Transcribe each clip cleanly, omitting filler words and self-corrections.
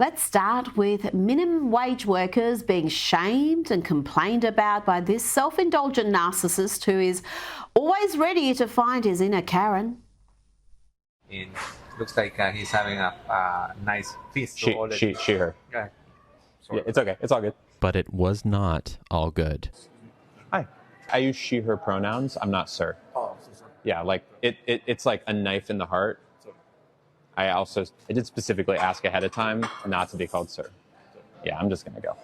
Let's start with minimum wage workers being shamed and complained about by this self-indulgent narcissist who is always ready to find his inner Karen. It looks like he's having a nice feast. She, her. Yeah. Yeah, it's okay. It's all good. But it was not all good. Hi. I use she, her pronouns. I'm not sir. Oh, so sorry. Yeah, like it's like a knife in the heart. I did specifically ask ahead of time not to be called sir. Yeah, I'm just gonna go.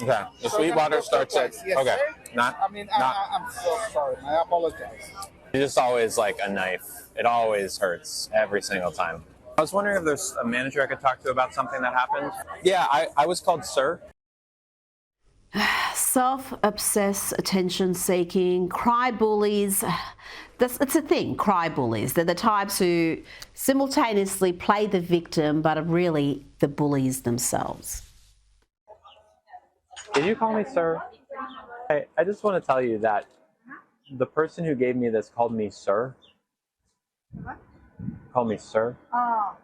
Okay. The Sweetwater starts at yes, okay. Sir? I'm so sorry. I apologize. It's just always like a knife. It always hurts every single time. I was wondering if there's a manager I could talk to about something that happened. Yeah, I was called sir. Self-obsessed, attention-seeking, cry bullies. It's a thing, cry bullies. They're the types who simultaneously play the victim but are really the bullies themselves. Did you call me sir? I just want to tell you that the person who gave me this called me sir. What? Called me sir. Oh.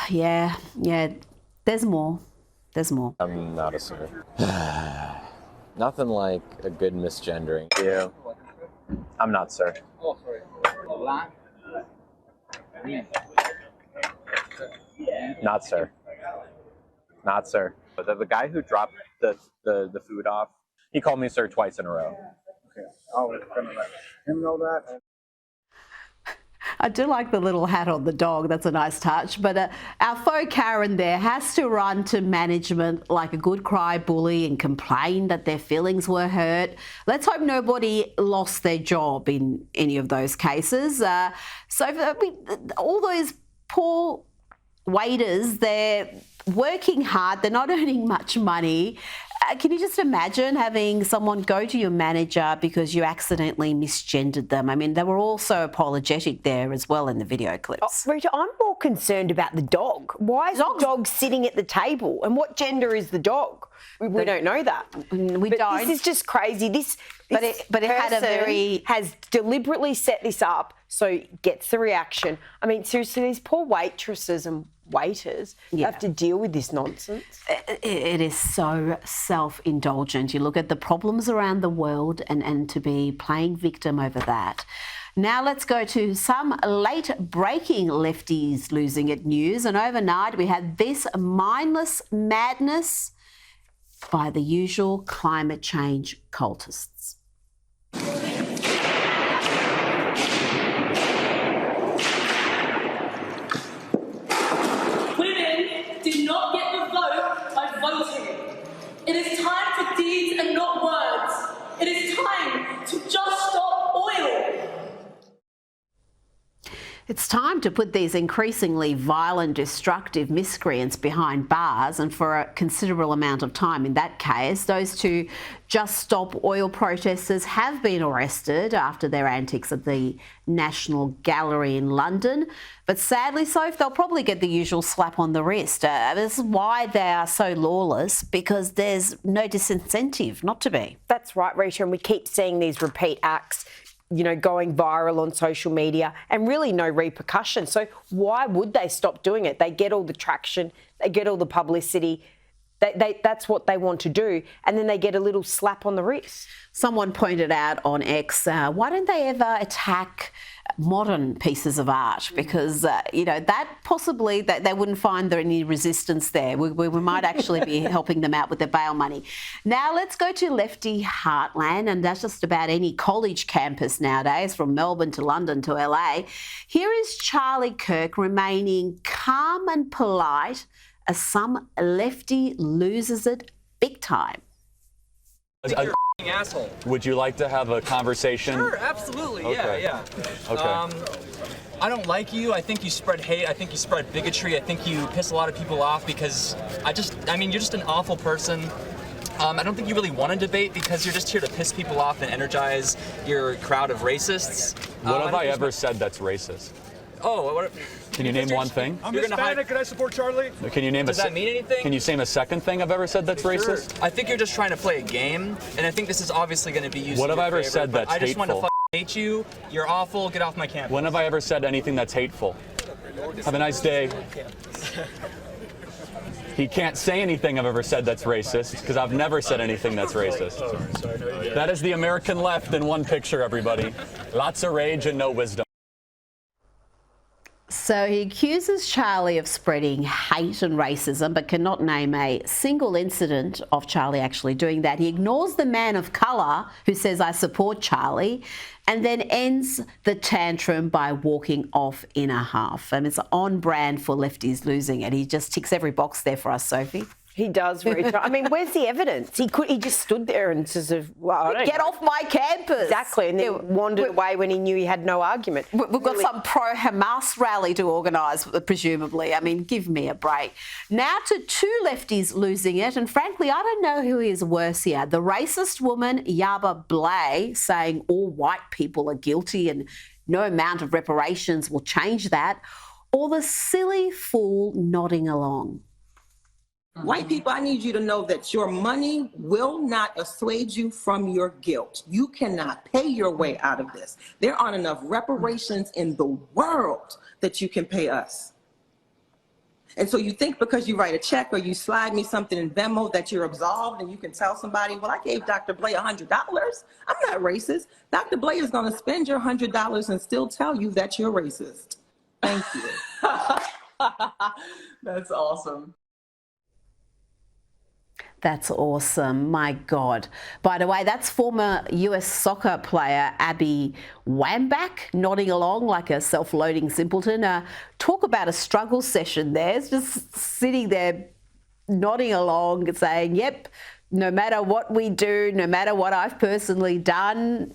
Yeah. Yeah. There's more. There's more. I'm not a sir. Nothing like a good misgendering. You. I'm not sir. Oh, sorry. Not sir. Not sir. But the guy who dropped the food off, he called me sir twice in a row. Okay. I'll let him know that. I do like the little hat on the dog. That's a nice touch. But our faux Karen there has to run to management like a good cry bully and complain that their feelings were hurt. Let's hope nobody lost their job in any of those cases. All those poor waiters, they're working hard. They're not earning much money. Can you just imagine having someone go to your manager because you accidentally misgendered them? I mean, they were also apologetic there as well in the video clips. Oh, Rita, I'm more concerned about the dog. Why is the dog sitting at the table? And what gender is the dog? We don't know that. We don't. This is just crazy. But it had a has deliberately set this up so it gets the reaction. I mean, seriously, these poor waitresses and waiters have to deal with this nonsense. It is so self-indulgent. You look at the problems around the world and to be playing victim over that. Now let's go to some late-breaking lefties losing it news. And overnight we had this mindless madness by the usual climate change cultists. Did not get the vote by voting. It is time for deeds and not words. It is time to just stop oil. It's time to put these increasingly violent, destructive miscreants behind bars, and for a considerable amount of time in that case. Those two Just Stop Oil protesters have been arrested after their antics at the National Gallery in London. But sadly, Soph, they'll probably get the usual slap on the wrist. This is why they are so lawless, because there's no disincentive not to be. That's right, Rita, and we keep seeing these repeat acts, you know, going viral on social media and really no repercussion. So why would they stop doing it? They get all the traction, they get all the publicity. That's what they want to do, and then they get a little slap on the wrist. Someone pointed out on X, why don't they ever attack modern pieces of art? Because, that possibly they wouldn't find there any resistance there. We might actually be helping them out with their bail money. Now let's go to lefty heartland, and that's just about any college campus nowadays, from Melbourne to London to LA. Here is Charlie Kirk remaining calm and polite as some lefty loses it big time. You're a f***ing asshole. Would you like to have a conversation? Sure, absolutely. Okay. Yeah. Okay. I don't like you. I think you spread hate. I think you spread bigotry. I think you piss a lot of people off because you're just an awful person. I don't think you really want to debate because you're just here to piss people off and energize your crowd of racists. What have I ever said that's racist? Oh, what? Can you name one thing? I'm Hispanic. Can I support Charlie? Can you name Does that mean anything? Can you name a second thing I've ever said that's racist? I think you're just trying to play a game, and I think this is obviously going to be used. What have I ever said that's hateful? I just want to hate you. You're awful. Get off my campus. When have I ever said anything that's hateful? Have a nice day. He can't say anything I've ever said that's racist, because I've never said anything that's racist. That is the American left in one picture, everybody. Lots of rage and no wisdom. So he accuses Charlie of spreading hate and racism, but cannot name a single incident of Charlie actually doing that. He ignores the man of colour who says, I support Charlie, and then ends the tantrum by walking off in a huff. And it's on brand for lefties losing it. He just ticks every box there for us, Sophie. He does, Rita. I mean, where's the evidence? He just stood there and sort of, well, I don't Get know. off my campus. Exactly, and then wandered away when he knew he had no argument. We've got some pro-Hamas rally to organise, presumably. I mean, give me a break. Now to two lefties losing it, and frankly, I don't know who is worse here. The racist woman, Yaba Blay, saying all white people are guilty and no amount of reparations will change that, or the silly fool nodding along. White people, I need you to know that your money will not assuage you from your guilt. You cannot pay your way out of this. There aren't enough reparations in the world that you can pay us. And so you think because you write a check or you slide me something in Venmo that you're absolved and you can tell somebody, well, I gave Dr. Blay $100. I'm not racist. Dr. Blay is going to spend your $100 and still tell you that you're racist. Thank you. That's awesome. That's awesome. My God. By the way, that's former US soccer player Abby Wambach nodding along like a self-loading simpleton. Talk about a struggle session there. It's just sitting there nodding along saying, yep, no matter what we do, no matter what I've personally done,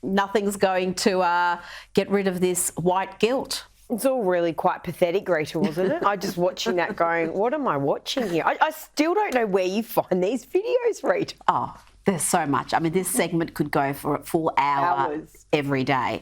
nothing's going to get rid of this white guilt. It's all really quite pathetic, Rita, wasn't it? I just watching that going, what am I watching here? I still don't know where you find these videos, Rita. Oh, there's so much. I mean, this segment could go for a full hour every day.